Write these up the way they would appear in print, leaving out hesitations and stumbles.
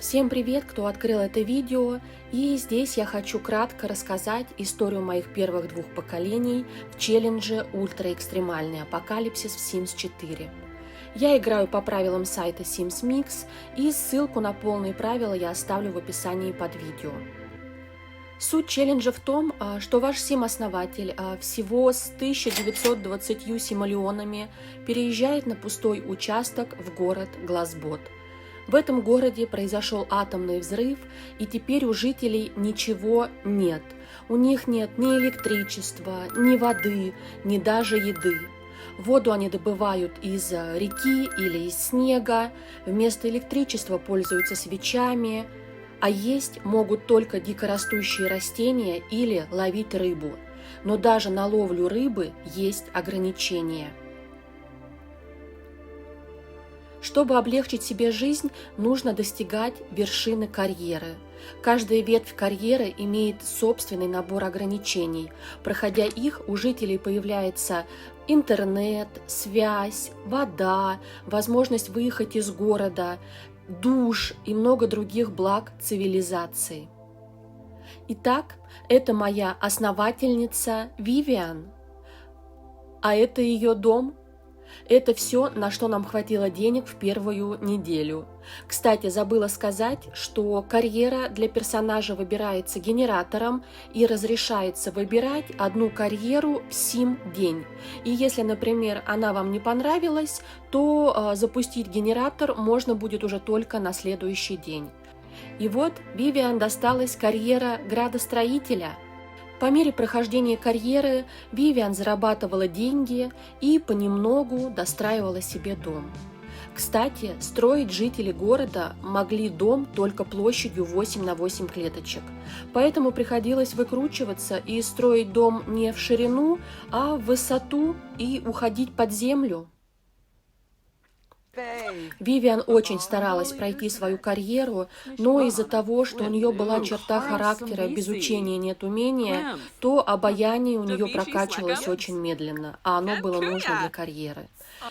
Всем привет, кто открыл это видео, и здесь я хочу кратко рассказать историю моих первых двух поколений в челлендже «Ультра-экстремальный апокалипсис» в Sims 4. Я играю по правилам сайта Sims Mix, и ссылку на полные правила я оставлю в описании под видео. Суть челленджа в том, что ваш Сим-основатель всего с 1920 симолеонами переезжает на пустой участок в город Глазбот. В этом городе произошел атомный взрыв, и теперь у жителей ничего нет. У них нет ни электричества, ни воды, ни даже еды. Воду они добывают из реки или из снега, вместо электричества пользуются свечами, а есть могут только дикорастущие растения или ловить рыбу. Но даже на ловлю рыбы есть ограничения. Чтобы облегчить себе жизнь, нужно достигать вершины карьеры. Каждая ветвь карьеры имеет собственный набор ограничений. Проходя их, у жителей появляется интернет, связь, вода, возможность выехать из города, душ и много других благ цивилизации. Итак, это моя основательница Вивиан, а это ее дом. Это все, на что нам хватило денег в первую неделю. Кстати, забыла сказать, что карьера для персонажа выбирается генератором и разрешается выбирать одну карьеру в сим-день. И если, например, она вам не понравилась, то запустить генератор можно будет уже только на следующий день. И вот Вивиан досталась карьера градостроителя. По мере прохождения карьеры Вивиан зарабатывала деньги и понемногу достраивала себе дом. Кстати, строить жители города могли дом только площадью 8 на 8 клеточек. Поэтому приходилось выкручиваться и строить дом не в ширину, а в высоту и уходить под землю. Вивиан очень старалась пройти свою карьеру, но из-за того, что у нее была черта характера «без учения нет умения», то обаяние у нее прокачивалось очень медленно, а оно было нужно для карьеры.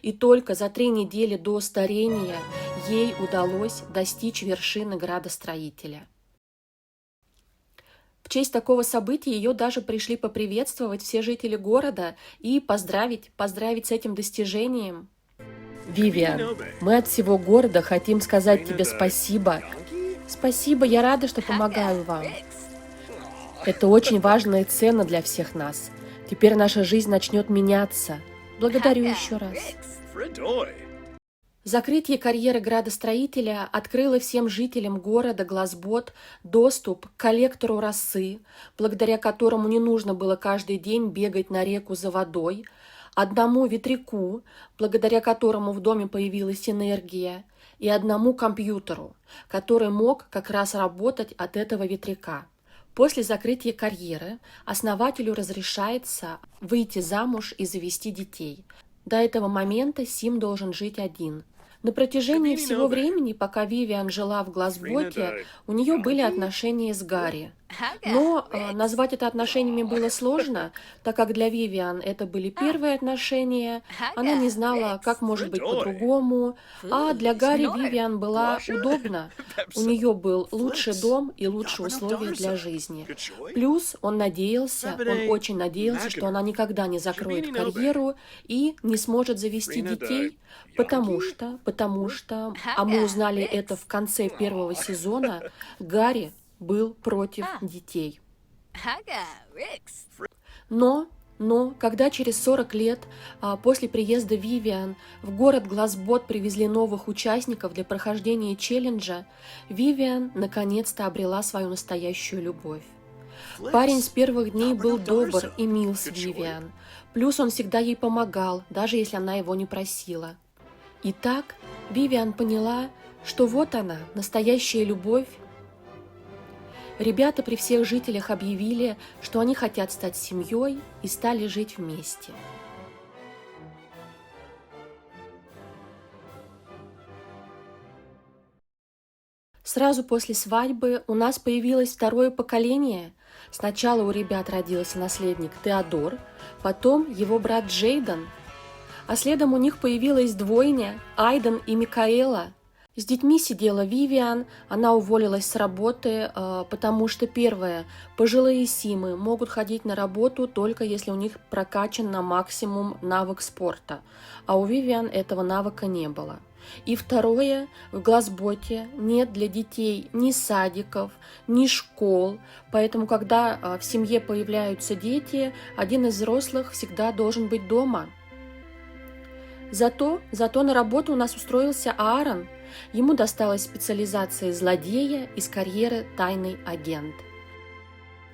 И только за 3 недели до старения ей удалось достичь вершины градостроителя. В честь такого события ее даже пришли поприветствовать все жители города и поздравить с этим достижением. Вивиан, мы от всего города хотим сказать тебе спасибо. Спасибо, я рада, что помогаю вам. Это очень важно и ценно для всех нас. Теперь наша жизнь начнет меняться. Благодарю еще раз. Закрытие карьеры градостроителя открыло всем жителям города Глазбот доступ к коллектору росы, благодаря которому не нужно было каждый день бегать на реку за водой, одному ветряку, благодаря которому в доме появилась энергия, и одному компьютеру, который мог как раз работать от этого ветряка. После закрытия карьеры основателю разрешается выйти замуж и завести детей. До этого момента Сим должен жить один. На протяжении всего времени, пока Вивиан жила в Глазботе, у нее были отношения с Гарри. Но назвать это отношениями было сложно, так как для Вивиан это были первые отношения, она не знала, как может быть по-другому, а для Гарри Вивиан была удобна. У нее был лучший дом и лучшие условия для жизни. Плюс он очень надеялся, что она никогда не закроет карьеру и не сможет завести детей, потому что, а мы узнали это в конце первого сезона, Гарри был против детей. Но когда через 40 лет после приезда Вивиан в город Глазбот привезли новых участников для прохождения челленджа, Вивиан наконец-то обрела свою настоящую любовь. Парень с первых дней был добр и мил с Вивиан, плюс он всегда ей помогал, даже если она его не просила. Итак, Вивиан поняла, что вот она, настоящая любовь. Ребята при всех жителях объявили, что они хотят стать семьей и стали жить вместе. Сразу после свадьбы у нас появилось второе поколение. Сначала у ребят родился наследник Теодор, потом его брат Джейден, а следом у них появилась двойня Айден и Микаэла. С детьми сидела Вивиан, она уволилась с работы, потому что, первое, пожилые симы могут ходить на работу только если у них прокачан на максимум навык спорта, а у Вивиан этого навыка не было. И второе, в Глазботе нет для детей ни садиков, ни школ, поэтому, когда в семье появляются дети, один из взрослых всегда должен быть дома. Зато на работу у нас устроился Аарон. Ему досталась специализация злодея из карьеры тайный агент.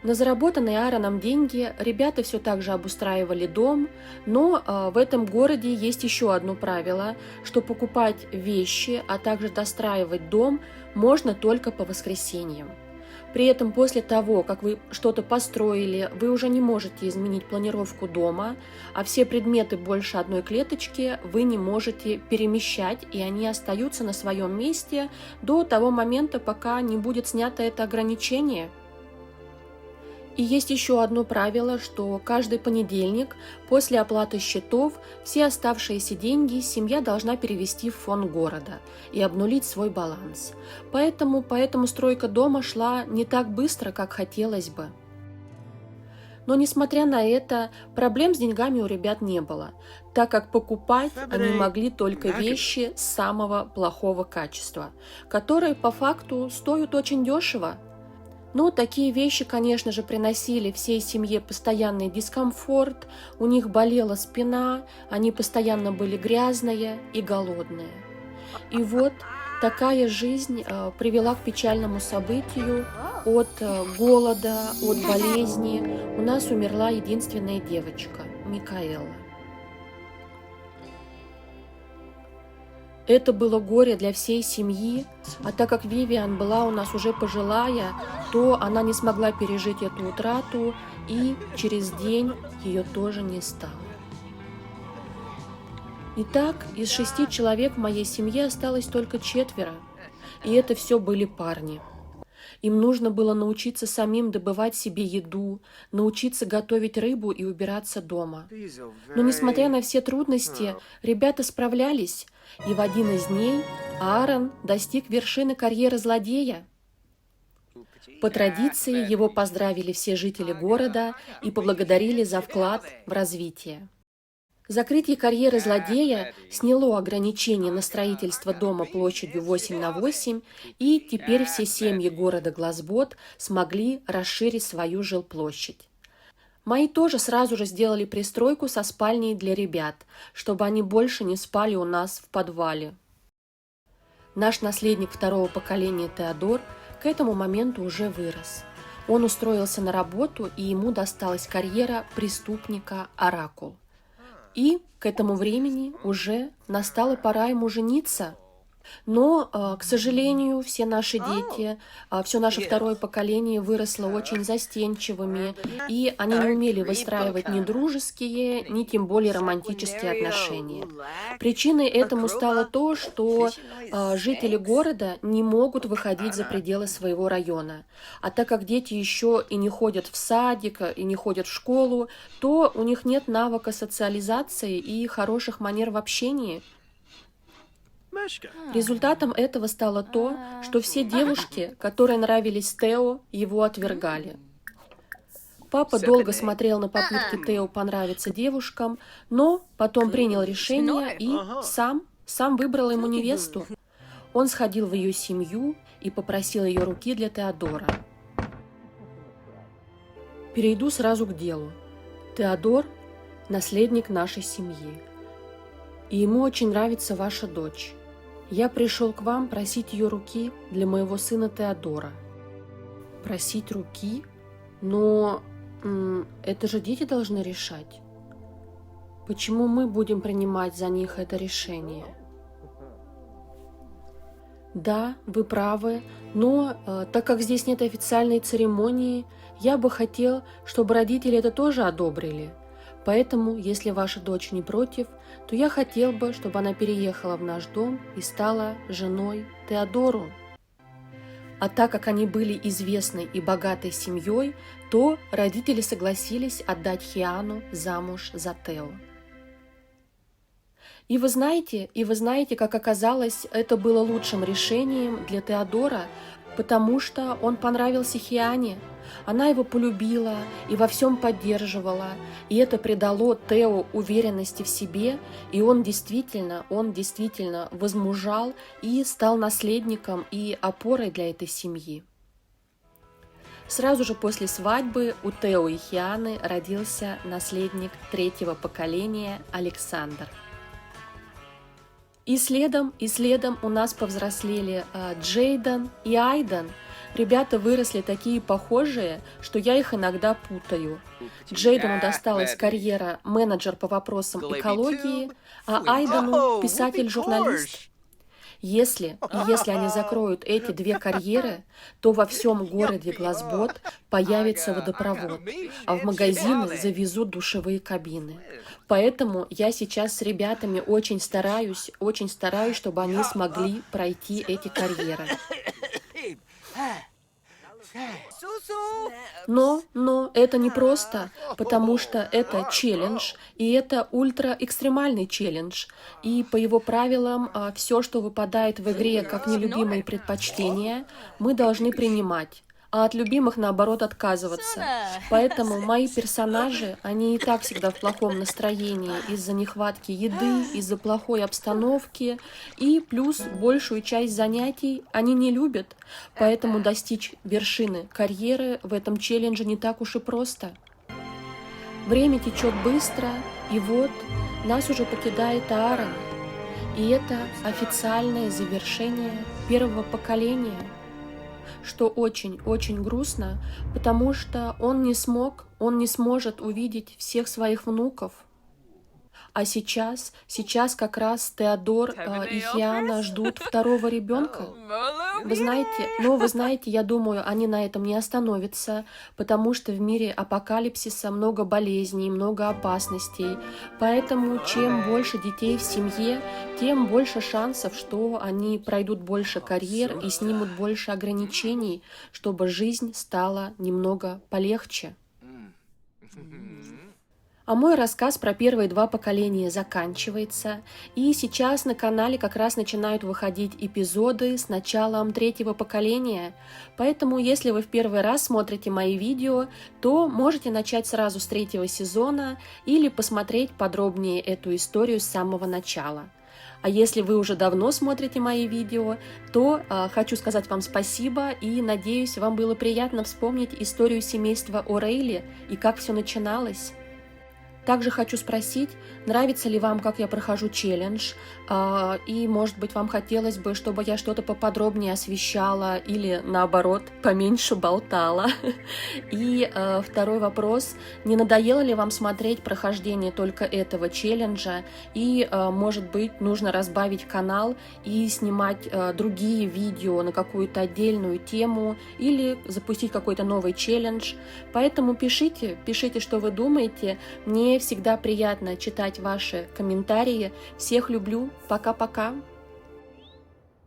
На заработанные Аароном деньги ребята все так же обустраивали дом, но в этом городе есть еще одно правило, что покупать вещи, а также достраивать дом можно только по воскресеньям. При этом после того, как вы что-то построили, вы уже не можете изменить планировку дома, а все предметы больше одной клеточки вы не можете перемещать, и они остаются на своем месте до того момента, пока не будет снято это ограничение. И есть еще одно правило, что каждый понедельник после оплаты счетов все оставшиеся деньги семья должна перевести в фонд города и обнулить свой баланс. Поэтому стройка дома шла не так быстро, как хотелось бы. Но, несмотря на это, проблем с деньгами у ребят не было, так как покупать они могли только вещи самого плохого качества, которые по факту стоят очень дешево. Но такие вещи, конечно же, приносили всей семье постоянный дискомфорт, у них болела спина, они постоянно были грязные и голодные. И вот такая жизнь привела к печальному событию. От голода, от болезни у нас умерла единственная девочка, Микаэла. Это было горе для всей семьи, а так как Вивиан была у нас уже пожилая, то она не смогла пережить эту утрату, и через день ее тоже не стало. Итак, из 6 человек в моей семье осталось только 4, и это все были парни. Им нужно было научиться самим добывать себе еду, научиться готовить рыбу и убираться дома. Но несмотря на все трудности, ребята справлялись, и в один из дней Аарон достиг вершины карьеры злодея. По традиции его поздравили все жители города и поблагодарили за вклад в развитие. Закрытие карьеры злодея сняло ограничения на строительство дома площадью 8×8, и теперь все семьи города Глазбот смогли расширить свою жилплощадь. Мои тоже сразу же сделали пристройку со спальней для ребят, чтобы они больше не спали у нас в подвале. Наш наследник второго поколения Теодор к этому моменту уже вырос. Он устроился на работу, и ему досталась карьера преступника Оракул. И к этому времени уже настала пора ему жениться. Но, к сожалению, все наши дети, все наше второе поколение выросло очень застенчивыми, и они не умели выстраивать ни дружеские, ни тем более романтические отношения. Причиной этому стало то, что жители города не могут выходить за пределы своего района. А так как дети еще и не ходят в садик, и не ходят в школу, то у них нет навыка социализации и хороших манер в общении. Результатом этого стало то, что все девушки, которые нравились Тео, его отвергали. Папа долго смотрел на попытки Тео понравиться девушкам, но потом принял решение и сам выбрал ему невесту. Он сходил в ее семью и попросил ее руки для Теодора. Перейду сразу к делу. Теодор – наследник нашей семьи, и ему очень нравится ваша дочь. Я пришел к вам просить ее руки для моего сына Теодора. Просить руки? Но это же дети должны решать. Почему мы будем принимать за них это решение? Да, вы правы, но так как здесь нет официальной церемонии, я бы хотел, чтобы родители это тоже одобрили. Поэтому, если ваша дочь не против, то я хотел бы, чтобы она переехала в наш дом и стала женой Теодору. А так как они были известной и богатой семьей, то родители согласились отдать Хиану замуж за Тео. И вы знаете, как оказалось, это было лучшим решением для Теодора, потому что он понравился Хиане. Она его полюбила и во всем поддерживала, и это придало Тео уверенности в себе, и он действительно возмужал и стал наследником и опорой для этой семьи. Сразу же после свадьбы у Тео и Хианы родился наследник третьего поколения Александр. И следом у нас повзрослели Джейден и Айден. Ребята выросли такие похожие, что я их иногда путаю. Джейдену досталась карьера менеджер по вопросам экологии, а Айдену писатель-журналист. Если они закроют эти две карьеры, то во всем городе Глазбот появится водопровод, а в магазины завезут душевые кабины. Поэтому я сейчас с ребятами очень стараюсь, чтобы они смогли пройти эти карьеры. Но это не просто, потому что это челлендж, и это ультра-экстремальный челлендж. И по его правилам все, что выпадает в игре как нелюбимые предпочтения, мы должны принимать, а от любимых, наоборот, отказываться. Поэтому мои персонажи, они и так всегда в плохом настроении из-за нехватки еды, из-за плохой обстановки, и плюс большую часть занятий они не любят. Поэтому достичь вершины карьеры в этом челлендже не так уж и просто. Время течет быстро, и вот нас уже покидает Аарон. И это официальное завершение первого поколения. Что очень грустно, потому что он не сможет увидеть всех своих внуков. А сейчас как раз Теодор и Хиана ждут второго ребенка. Вы знаете, я думаю, они на этом не остановятся, потому что в мире апокалипсиса много болезней, много опасностей. Поэтому чем больше детей в семье, тем больше шансов, что они пройдут больше карьер и снимут больше ограничений, чтобы жизнь стала немного полегче. А мой рассказ про первые два поколения заканчивается, и сейчас на канале как раз начинают выходить эпизоды с началом третьего поколения, поэтому если вы в первый раз смотрите мои видео, то можете начать сразу с третьего сезона или посмотреть подробнее эту историю с самого начала. А если вы уже давно смотрите мои видео, то хочу сказать вам спасибо и надеюсь, вам было приятно вспомнить историю семейства О'Рейли и как все начиналось. Также хочу спросить, нравится ли вам, как я прохожу челлендж, и, может быть, вам хотелось бы, чтобы я что-то поподробнее освещала или, наоборот, поменьше болтала. И второй вопрос, не надоело ли вам смотреть прохождение только этого челленджа, и, может быть, нужно разбавить канал и снимать другие видео на какую-то отдельную тему, или запустить какой-то новый челлендж. Поэтому пишите, что вы думаете, мне всегда приятно читать ваши комментарии. Всех люблю. Пока-пока.